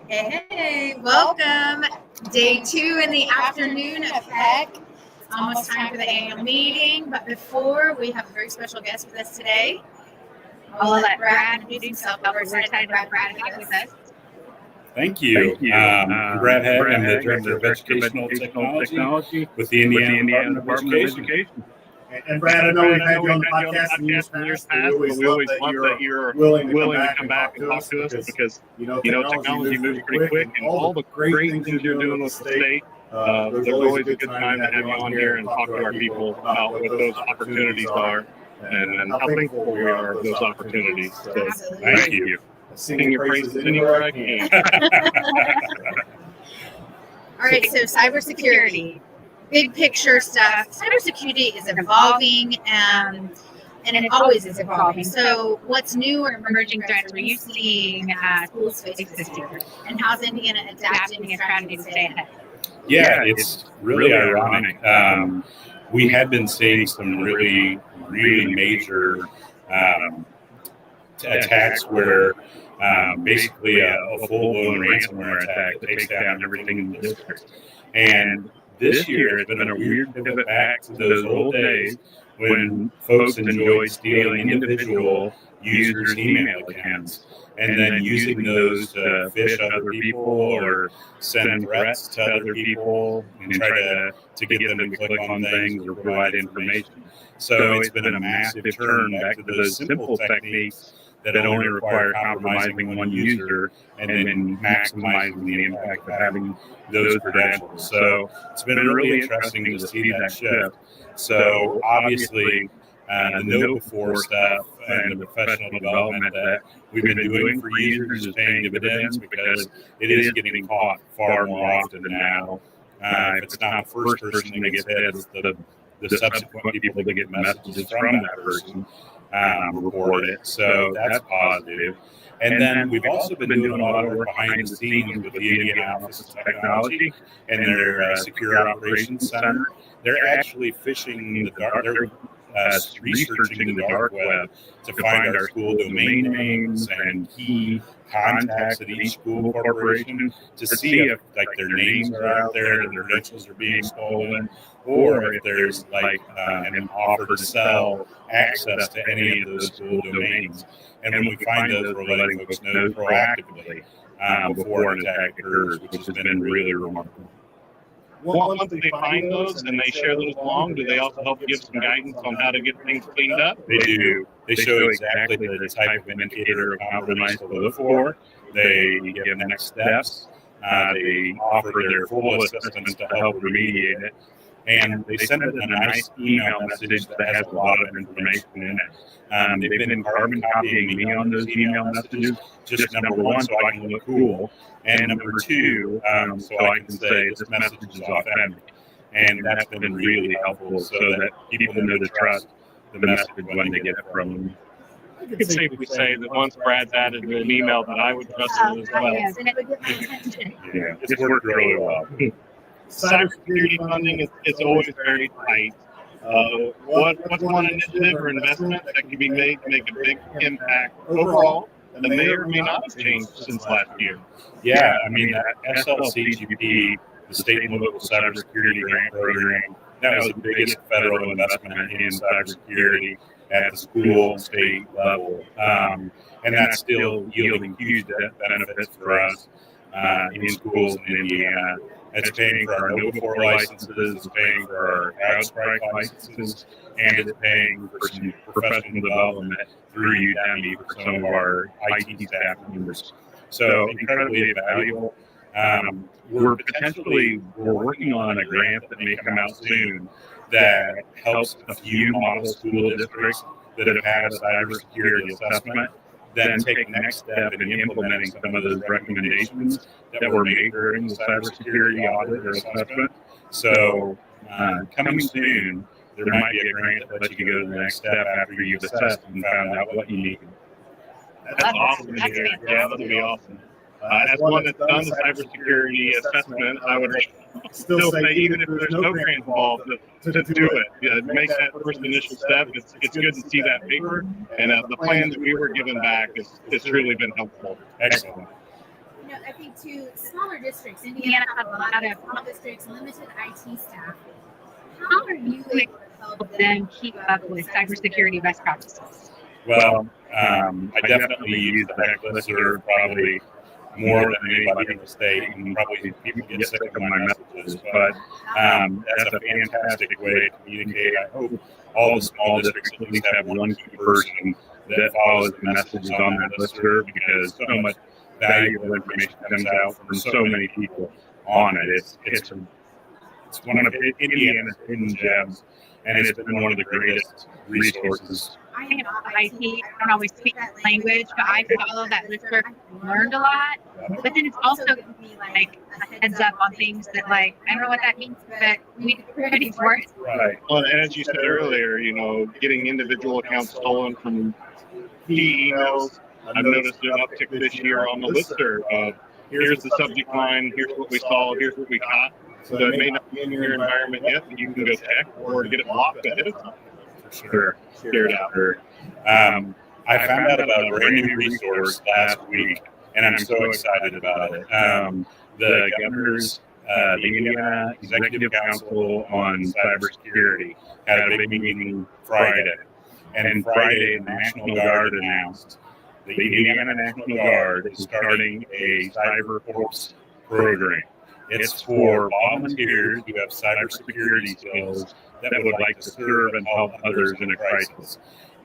Hey, welcome. Day 2 in the afternoon of HECC. It's almost time for the annual meeting, but before, we have a very special guest with us today. I'll let Brad introduce himself. We're excited to have Brad with us. Thank you. I'm Brad Haag. I'm the Director of Educational Technology with the Indiana Department of Education. And Brad, I know we've had you on the podcast in years past, but we always love that you're willing to come back and talk to us because technology moves pretty quick, and all the great things you're doing with the state. There's always a good time to have you on here and talk to our people about what those opportunities are and how thankful we are for those opportunities. So thank you. Sing your praises anywhere I can. All right, so cybersecurity. Big picture stuff. Cybersecurity is evolving, and it always is evolving. So, what's new or emerging threats are you seeing schools face this year, and how's Indiana adapting its strategy to stay ahead? Yeah, it's really ironic. We had been seeing some really major attacks where basically a full-blown ransomware attack that takes down everything in the district. And this year, it's been a weird pivot back to those old days when folks enjoyed stealing individual users' email accounts and then using those to phish other people or send threats to other people and try to get them to click on things or provide information. So it's been a massive turn back to those simple techniques that only require compromising one user and then maximizing the impact of having those credentials. So it's been really interesting to see that shift. So obviously, the know-before stuff and the professional development that we've been doing for years is paying dividends because it is getting caught far more often now. If it's not the first person that gets hit, it's the subsequent people that get messages from that person. Report it. So that's positive. And then we've also been doing a lot of work behind the scenes with the Indiana Office of Technology and their Secure Operations Center. They're actually phishing the dark. They're researching the dark web to find our school domain names and key contacts at each school corporation to see if their names are out there, their credentials are being stolen, or if there's an offer to sell access to any of those school domains. And when we find those, we're letting folks know proactively before an attack occurs, which has been really remarkable. Once they find those and they share those along, do they also help give some guidance on how to get things cleaned up? They do. They show exactly the type of indicator of compromise to look for. They give next steps. They offer their full assistance to help remediate it. And they send it in a nice email message that has a lot of information in it. They've been carbon copying me on those email messages, just number one, so I can look cool, and number two, so I can say this message is authentic. And that's been really helpful so that people know to trust the message when they get it from them. I could safely say that once Brad's added an email that I would trust it as well. Yes, and it would get my attention. Yeah, it's worked really well. Cybersecurity funding is always very tight. What's one initiative or investment that can be made to make a big impact overall that may or may not have changed since last year? Yeah, I mean, SLCGP, the State and Local Cybersecurity Grant Program, that was the biggest federal investment in cybersecurity at the school, state level. And that's still yielding huge benefits for us in schools in Indiana. It's paying for our No4 licenses, it's paying for our CrowdStrike licenses, and it's paying for some professional development through Udemy for some of our IT staff members. So incredibly valuable. We're working on a grant that may come out soon that helps a few model school districts that have had a cybersecurity assessment then take the next step in implementing some of those recommendations that were made during the cybersecurity audit or assessment. So coming soon, there might be a grant that lets you go to the next step after you've assessed and found out what you need. That's awesome to hear. Yeah, that'll be awesome. As one that's done the cybersecurity assessment, I would still say even if there's no grant involved, to do it. Make that first initial step. It's good to see that paper, and the plan that we were given back has really been helpful. Excellent. I think too, smaller districts, Indiana has a lot of small districts, limited IT staff. How are you able to help them keep up with cybersecurity best practices? Well, I definitely use the HECC listserv probably more than anybody in the state, and probably people get sick of my messages, but that's a fantastic way to communicate. I hope all the small districts at least have one key person that follows the messages on that listserv, because so much valuable information comes out from so many people on it. It's one of Indiana's hidden gems, and it's been one of the greatest resources. I am IT. I don't always speak that language, but I follow that listserv. I've learned a lot. But then it's also going to be like a heads up on things that, like, I don't know what that means, but we need to be ready for it. Right. Well, and as you said earlier, getting individual accounts stolen from key emails. I've noticed an uptick this year on the listserv of here's the subject line, here's what we saw, here's what we caught. So it may not be in your environment yet, but you can go check or get it blocked ahead of time. Sure. I found out about a brand new resource last week, and I'm so excited about it. The governor's, the Indiana Executive Council on Cybersecurity had a big meeting Friday, and Friday the National Guard announced the Indiana National Guard is starting a Cyber Corps program. It's for volunteers who have cybersecurity skills that would like to serve and help others in a crisis.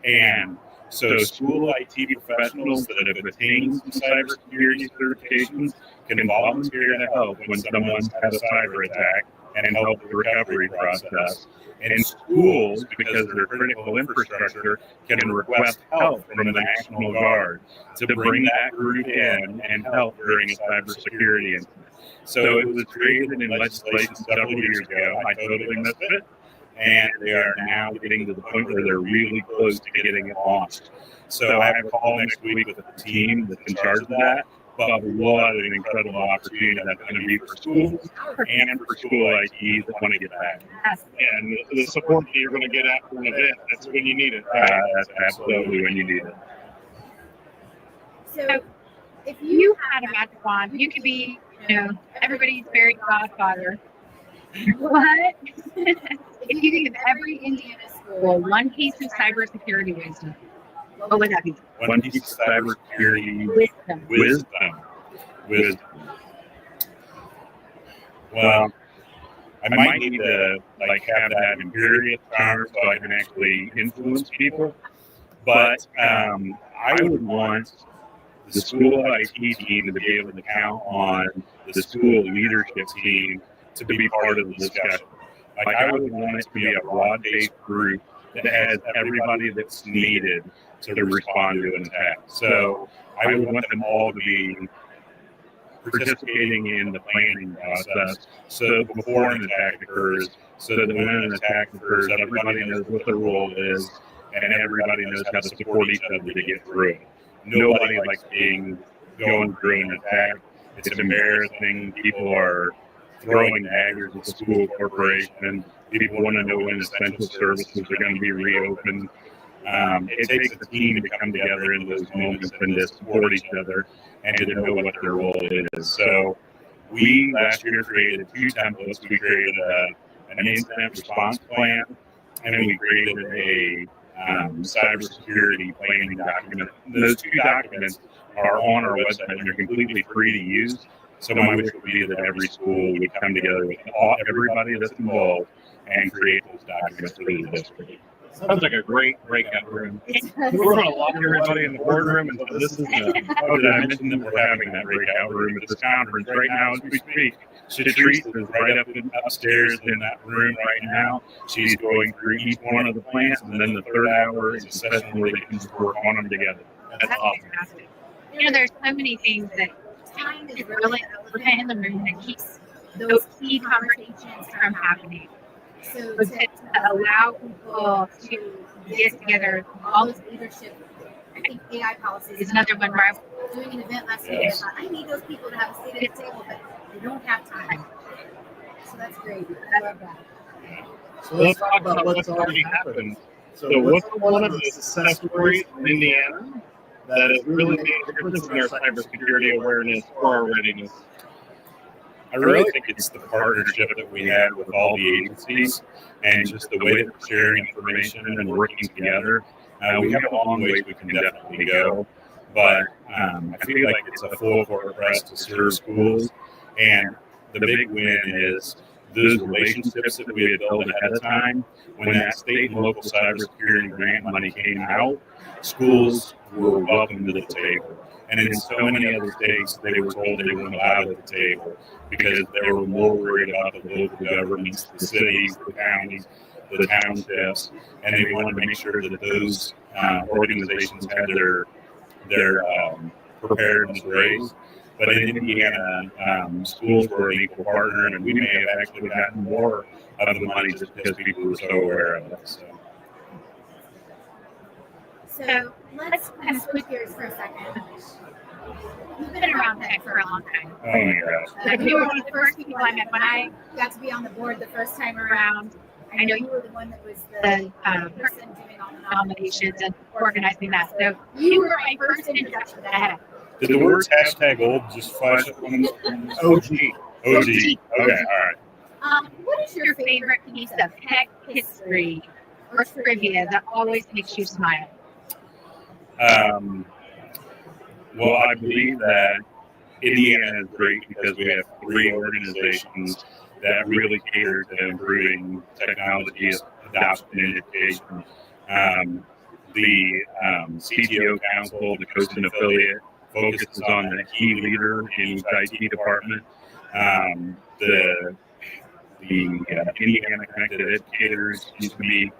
And so school IT professionals that have attained some cybersecurity certifications can volunteer to help when someone's had a cyber attack and help the recovery process. And schools, because they're critical infrastructure, can request help from the National Guard to bring that group in and help during a cybersecurity incident. So it was created in legislation several years ago. I totally missed it. And they are now getting to the point where they're really close to getting it launched. So I have a call next week with the team that's in charge of that. But what an incredible opportunity that's going to be for schools and for school ITs that want to get back. And the support that you're going to get after an event, that's when you need it. That's absolutely when you need it. So if you had a magic wand, you could be, everybody's fairy godfather. What? If you could give every Indiana school one piece of cybersecurity wisdom, what would that be? One piece of cybersecurity wisdom. Well, I might need to have that imperious power so I can actually influence people. But I would want the school IT team to be able to count on the school leadership team to be part of the discussion. I would want it to be a broad-based group that has everybody that's needed to respond to an attack. So I would want them all to be participating in the planning process so before an attack occurs, so that when an attack occurs, everybody knows what their role is and everybody knows how to support each other to get through it. Nobody likes going through an attack. It's embarrassing. People are throwing daggers at the school corporation. People want to know when essential services are going to be reopened. It takes a team to come together in those moments and to support each other and to know what their role is. So we last year created 2 templates. We created an incident response plan, and then we created a cybersecurity planning document. Those 2 documents are on our website and they're completely free to use. So my wish would be that every school would come together with everybody that's involved and create those documents for the district. Sounds like a great breakout room. We're going to lock everybody in the boardroom, and so this is did I mention that we're having that breakout room at this conference right now as we speak? Shatrice is right upstairs in that room right now. She's going through each one of the plans, and then the third hour is a session where they can just work on them together. That's awesome. Fantastic. There's so many things that time is really an elephant in the room that keeps those key conversations from happening. So to allow people to get together, all this leadership, I think AI policies is another one where I was doing an event last week. I thought, I need those people to have a seat at the table, but they don't have time. So that's great. I love that. So let's talk about what's already happened. So what's one of the success stories in Indiana that has really made a difference in our cybersecurity awareness or our readiness? I really think it's the partnership that we have with all the agencies and just the way that we're sharing information and working together. We have a long ways we can definitely go, but I feel like it's a full court press to serve schools. And the big win is those relationships that we had built ahead of time. When that state and local cybersecurity grant money came out, schools were welcome to the table. And in so many other states, they were told they weren't allowed at the table because they were more worried about the local governments, the cities, the counties, the townships, and they wanted to make sure that those organizations had their preparedness raised. But in Indiana, schools were an equal partner, and we may have actually gotten more of the money just because people were so aware of it. So let's kind of switch gears for a second. You've been around HECC for a long time. Oh my gosh. Like, you were one of the first people I met when I got to be on the board the first time around. I know you were the one that was the person doing all the nominations and organizing that. So you were my first introduction to HECC. Did the words #old just flash up on the screen? OG. Okay, all right. What is your favorite piece of HECC history or trivia that always makes you smile? Well, I believe that Indiana is great because we have 3 organizations that really cater to improving technology adoption and education. The CTO Council, the Coastal Affiliate, focuses on the key leader in each IT department. The Indiana Connected Educators used to be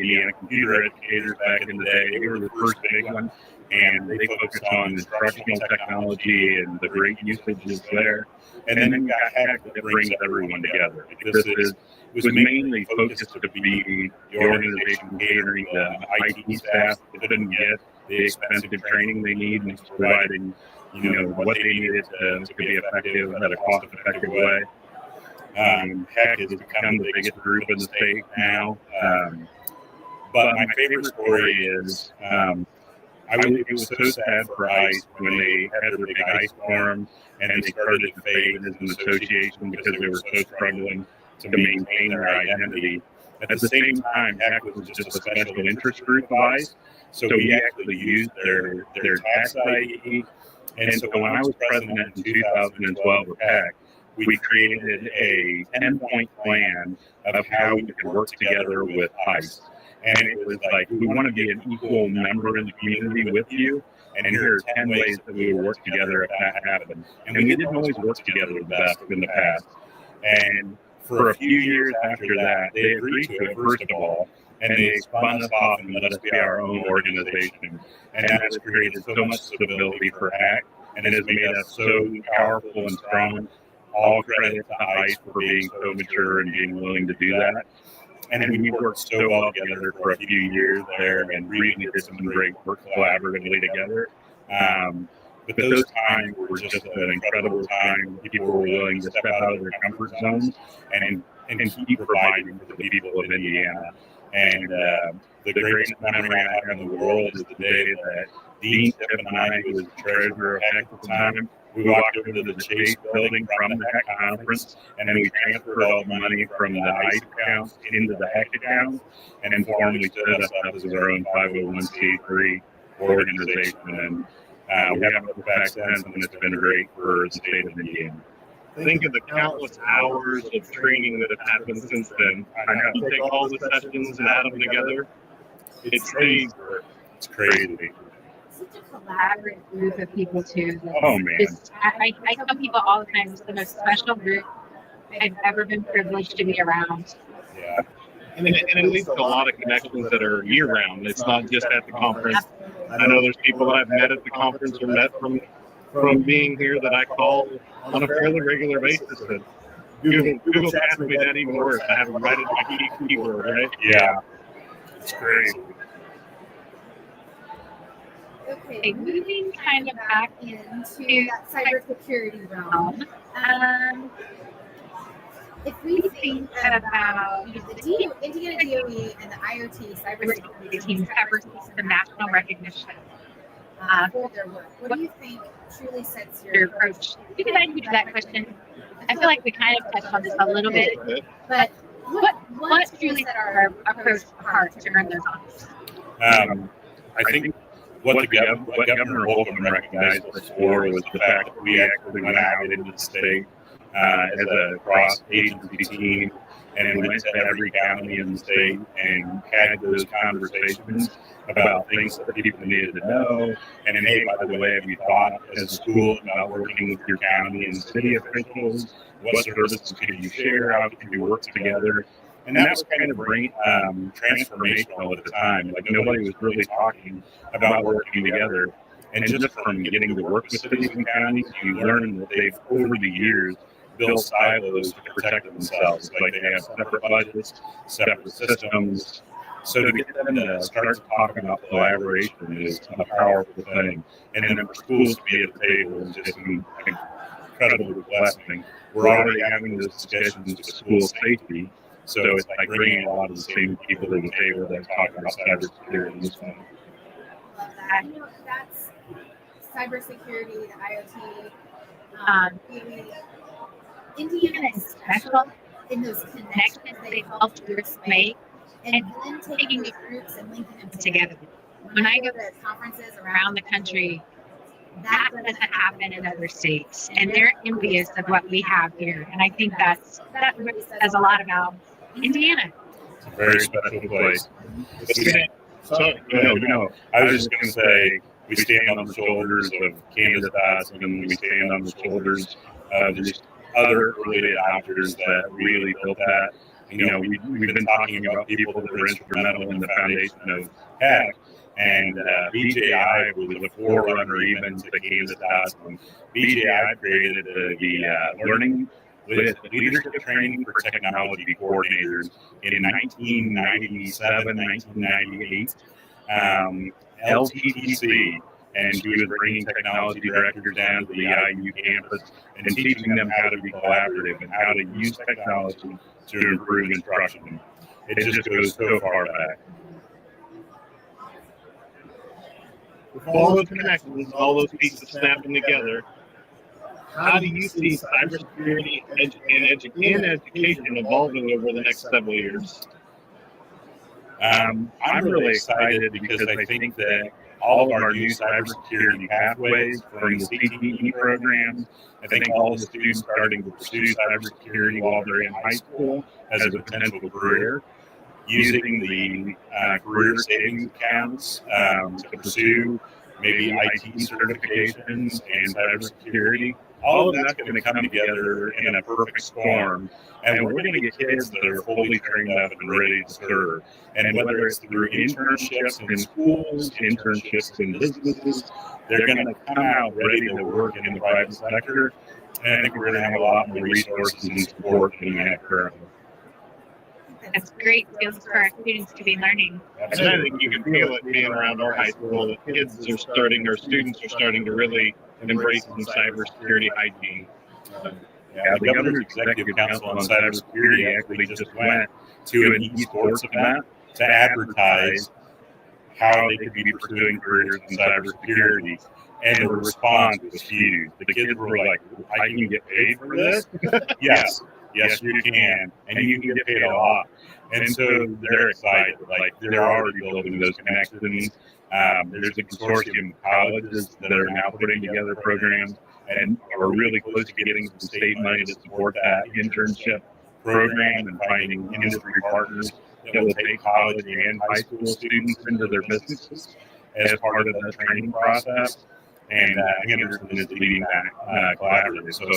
Indiana Computer Educators back in the day. They were the first big one, and they focused on instructional technology and the great usages there. And then we got HECC that brings everyone together. This was mainly focused to be the organization catering the IT staff that couldn't get the expensive training they need and providing, what they needed to be effective at a cost-effective way. HECC has become the biggest group in the state now. But my favorite story is it was so sad for ICE when they had their big ICE forum and they started to fade as an association because they were so struggling to maintain their identity. At the same time, HECC was just a special interest group of ICE, so we actually used their tax ID. And so when I was president in 2012 of HECC, we created a 10-point plan of how we could work together with ICE. And it was like, we want to be an equal member in the community with you, and here are 10 ways that we would work together if that happened. And we didn't always work together the best in the past. And for a few years after that, they agreed to it, first of all, and they spun us off and let us be our own organization. And that has created so much stability for HECC, and it has made us so powerful and strong. All credit to ICE for being so mature and being willing to do that. And then we worked so well together for a few years there and really did some great work collaboratively together. But those times were just an incredible time. People were willing to step out of their comfort zones and keep providing for the people of Indiana. And the greatest memory I have in the world is the day that Dean Tipp and I, who was the treasurer of HECC at the time, we walked over to the Chase building from the HECC conference, and then we transferred all the money from the ICE accounts into the HECC accounts, and then formally stood us up as our own 501c3 organization. And we haven't looked back since, and it's been great for the state of Indiana. Think of the countless hours of training that have happened since then. I have to take all the sessions and add them together. It's crazy. It's crazy. Such a collaborative group of people too. Oh man! I tell people all the time, it's the most special group I've ever been privileged to be around. Yeah. And it leads to a lot of connections that are year-round. It's not just at the conference. I know there's people that I've met at the conference or met from being here that I call on a fairly regular basis. And Google Chat made that even worse. I have to write it by keyword, right? Yeah. It's crazy. Okay, moving kind of back into that cybersecurity realm. If we think about the Indiana DOE and the IoT cybersecurity teams have received some national recognition, for their work? What do you think truly sets your approach? You can answer that question. I feel like we kind of touched on this a little bit, but what truly set our approach apart to earn those honors? I think what Governor Holcomb recognized us for was the fact that we actually went out into the state as a cross-agency team and went to every county in the state and had those conversations about things that people needed to know. And then, hey, by the way, have you thought as a school about working with your county and city officials? What services could you share? How could you work together? And that was kind of transformational at the time. Like, nobody was really talking about working together. And just from getting to work with cities and counties, you learn that they've, over the years, built silos to protect themselves. Like, they have separate budgets, separate systems. So to get them to start talking about collaboration is a powerful thing. And then for schools to be at the table is just an incredible blessing. We're already having those discussions with school safety. So it's like bringing a lot of the same people to the table that talk about cybersecurity and this one. Love that. You know, that's cybersecurity, the IoT. Indiana is special in those connections they've helped yours make, and then taking these groups and linking them together. When I go to conferences around the country, that doesn't happen in other states, and they're envious of what we have here. And I think that really says a lot about Indiana. It's a very special place. I was just going to say, we stand on the shoulders of Kansas and we stand on the shoulders of these other early adopters that really built that. You know, we've been talking about people that were instrumental in the foundation of HECC, and BJI was the forerunner even to Kansas. BJI created the Learning with Leadership Training for Technology Coordinators in 1997, 1998. LTTC, and she was bringing technology directors down to the IU campus and teaching them how to be collaborative and how to use technology to improve instruction. It just goes so far back. With all those connections, all those pieces snapping together, how do you see cybersecurity and education evolving over the next several years? I'm really excited because I think that all of our new cybersecurity pathways from the CTE programs, I think all the students starting to pursue cybersecurity while they're in high school as a potential career, using the career savings accounts to pursue maybe IT certifications and cybersecurity. All of that's going to come together in a perfect storm, and we're going to get kids that are fully trained up and ready to serve. And whether it's through internships in schools, internships in businesses, they're going to come out ready to work in the private sector. And I think we're going to have a lot more resources and support than we have currently. That's great skills for our students to be learning. And I think you can feel it being around our high school that kids are starting, or students are starting to really embrace some cybersecurity hygiene. Yeah, the Governor's Executive Council on Cybersecurity actually just went to an esports event to advertise how they could be pursuing careers in cybersecurity. And the response was huge. The kids were like, I can get paid for this? Yes, you can. And you can get paid a lot. And so they're excited. Like, they're already building those connections. There's a consortium of colleges that are now putting together programs and are really close to getting some state money to support that internship program and finding industry partners that will take college and high school students into their businesses as part of the training process. And Henderson is leading that collaborative. So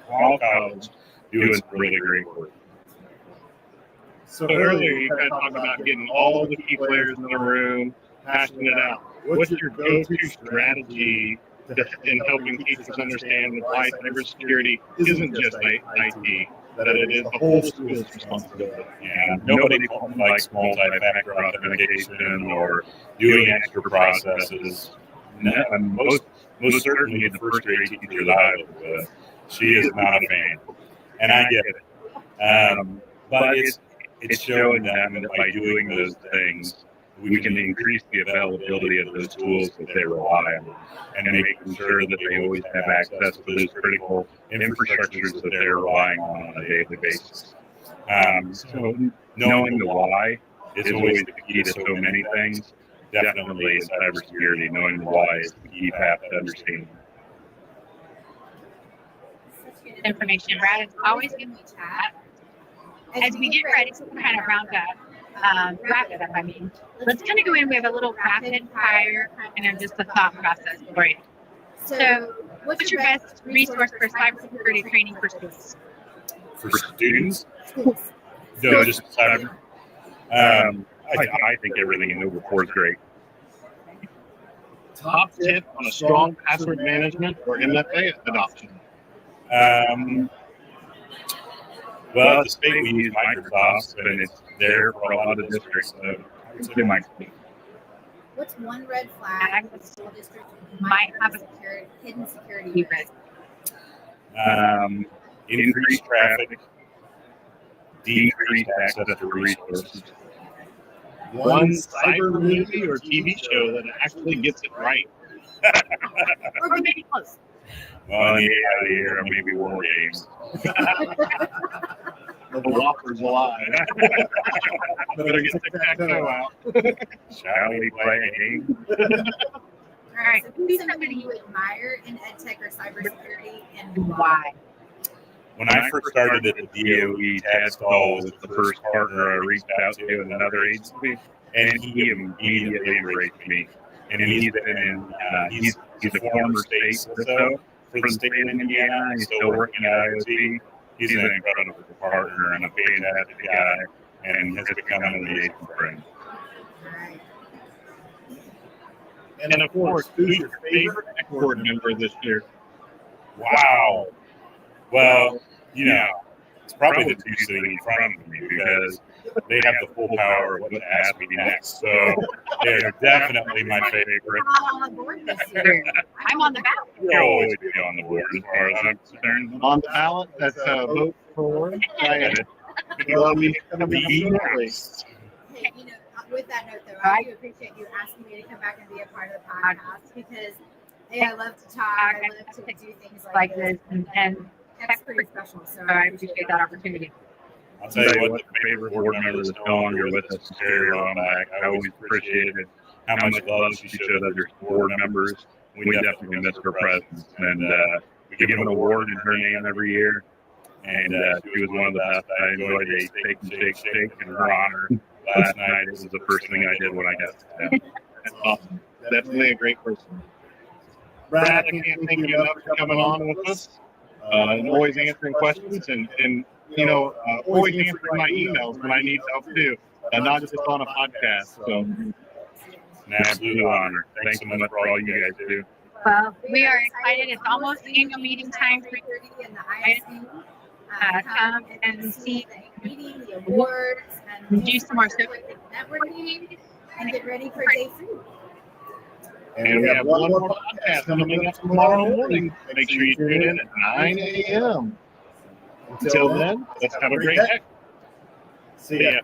small college doing really great work. So earlier you kind of talked about getting all the key players in the room, hashing it out. What's your go-to strategy in helping teachers understand why cybersecurity isn't just IT, that it is the whole school's responsibility? Yeah, nobody likes multi-factor authentication or doing extra processes. Most certainly the first grade teacher that I was with, she is not a fan, and I get it. But it's showing them that by doing those things, we can increase the availability of those tools that they rely on, and making sure that they always have access to those critical infrastructures that they're relying on a daily basis. So knowing the why is always the key to so many things. Definitely in cybersecurity, knowing the why is the key path to understanding. Information, Brad. It's always good to chat. As we get ready to kind of wrap it up, I mean, let's kind of go in. We have a little rapid fire and just a thought process for you. So, what's your best resource for cybersecurity training for students? For students? No, just cyber. I think everything in Nova 4 is great. Top tip on a strong password management or MFA adoption? Well, at the state we use Microsoft, and it's there for a lot of districts. So I would say Microsoft. What's one red flag the school district might have a hidden security risk? Increased traffic, decreased access to resources. One cyber movie or TV show that actually gets it right. Or maybe close. Well, yeah, here, or maybe war games. The Whopper's alive. Better get tic-tac-toe out. Shall we play a game? All right. So who's somebody you admire in EdTech or cybersecurity, and why? When I first started at the DOE, Tad Stahl was the first partner I reached out to in another agency, and he immediately embraced me. And he's a former state CISO for the state of Indiana. He's still working at IoT. He's an incredible partner and a fantastic guy, and has become an amazing friend. And of course, who's your favorite tech board member this year? Wow. Well, it's probably the two sitting in front of me because they have the full power of what to ask me next. So they're definitely my favorite. I'm on the board this year. I'm on the ballot. You'll always be on the board as far as I'm concerned. On the ballot, that's a vote for. Well, we come shortly. Hey, with that note, though, I do appreciate you asking me to come back and be a part of the podcast because I love to talk. I love to do things like this, and that's pretty special. So I appreciate that opportunity. I'll tell you what, the favorite board member that's no longer with us is Carrie on back. I always appreciated how much love she showed other board members. We definitely miss her presence. And we give an award in her name every year. And she was one of the best. I enjoyed a steak and shake in her honor. Last night, it was the first thing I did when I got to town. That's awesome. Definitely a great person. Brad, I can't thank you enough for coming on with us and always answering questions and always answering my emails when I need help too, not just on a podcast. So, an absolute honor. Thanks so much for all you guys do. Well, we are excited. It's almost annual meeting time for in the ISD. Come and see the meeting, the awards, and do some more networking and get ready for day 3. And we have one more podcast coming up tomorrow morning. Make sure you tune in at 9 a.m. Until then, let's have a great day. See ya.